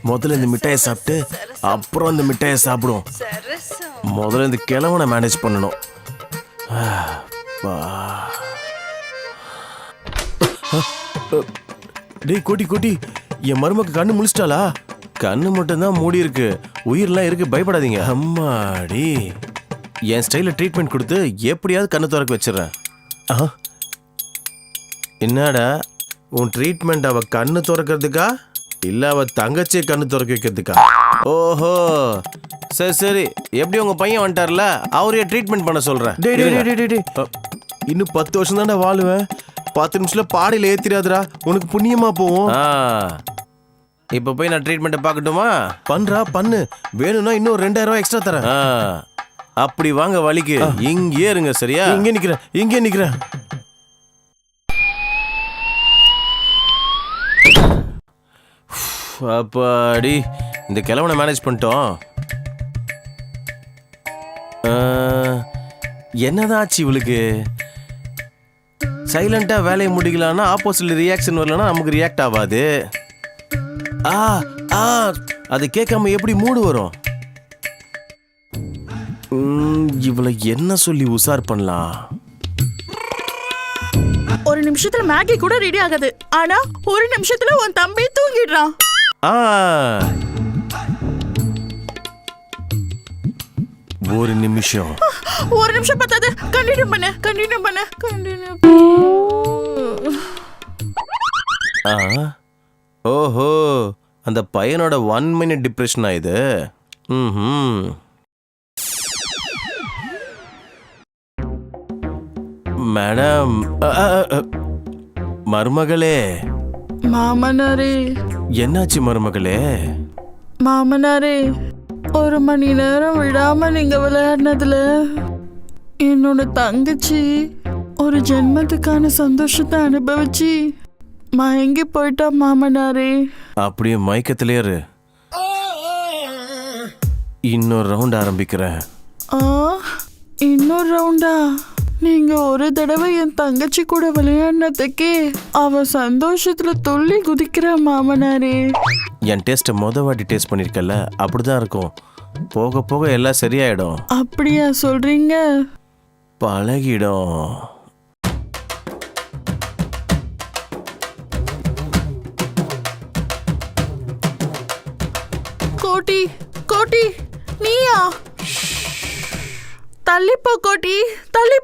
முதல்ல இந்த மிட்டாயை சாப்பிட்டு அப்புறம் இந்த மிட்டாயை சாப்பிடும். முதல்ல இந்த கிழவனை மேனேஜ் பண்ணணும். டேய் கோட்டி கோட்டி, என் மருமக்கு கண்ணு முழிச்சிட்டாளா? கண்ணு மட்டும்தான் மூடி இருக்கு, உயிரெல்லாம் இருக்கு, பயப்படாதீங்க. அம்மாடி, என் ஸ்டைல ட்ரீட்மெண்ட் கொடுத்து எப்படியாவது கண்ணு திறக்க வச்சிடறேன். என்னடா உன் ட்ரீட்மெண்ட் அவ கண்ணு திறக்கிறதுக்கா இல்ல அவ தங்கச்சியை கண்ணு திறக்க வைக்கிறதுக்கா? ஓஹோ, சரி சரி, எப்படி உங்க பையன் வந்துட்டார்ல, அவரையே ட்ரீட்மெண்ட் பண்ண சொல்றேன். இன்னும் 10 வருஷம் தானே வாழுவேன், 10 நிமிஷத்துல பாடையில ஏத்திராதுரா, உனக்கு புண்ணியமா போவோம். இப்ப போய் நான் ட்ரீட்மெண்ட் பார்க்கட்டுமா? பண்றா பண்ணு, வேணும்னா இன்னும் 2000 ரூபாய் எக்ஸ்ட்ரா தரேன். அப்படி வாங்க வலிக்கு, இங்கே இருங்க. சரியா? இங்கே நிக்கிறேன். அப்பாடி, இந்த கிழவனை மேனேஜ் பண்ணிட்டோம். என்னதான் ஆச்சு இவளுக்கு? சைலண்டா வேலையை முடிக்கலான்னா ஆப்போசிட்ல ரியாக்ஷன் வரலன்னா நமக்கு ரியாக்ட் ஆகாது. அது கேட்காம எப்படி மூடு வரும்? இவளை என்ன சொல்லி உசார் பண்ணலாம்? ஒரு நிமிஷத்துல மேகி கூட ரெடி ஆகாது, ஆனா ஒரு நிமிஷத்துல உன் தம்பி தூங்கிடுறான். ஒரு நிமிஷம் பத்தாது, கண்டினியூ பண்ணு. ஓஹோ, அந்த பையனோட 1 minute டிப்ரெஷனா இது? மேடம், மருமகளே. மாமனாரே. என்னாச்சு மருமகளே? மாமனாரே, 1 மணி நேரம் விடாம நீங்க விளையாடினதுல என்னோட தங்கச்சி ஒரு ஜென்மத்துக்கான சந்தோஷத்தை அனுபவிச்சு மயங்கி போயிட்டா மாமனாரே. அப்படியே மயக்கத்திலே இரு, இன்னொரு ரவுண்ட் ஆரம்பிக்கிறேன். இன்னொரு ரவுண்டா? நீங்க ஒரு தடவை என் தங்கச்சி கூட விளையாடினதுக்கே அவ சந்தோஷத்துல துள்ளி குதிக்கிற மாமனாரே. என் டேஸ்ட்டை வாட்டி டேஸ்ட் பண்ணிருக்கல, அப்படிதான் இருக்கும். போக போக எல்லாம் சரியாயிடும். அப்படியா சொல்றீங்க? பழகிடும். கோட்டி, நீயா? தள்ளிப்போ கோட்டி, தள்ளி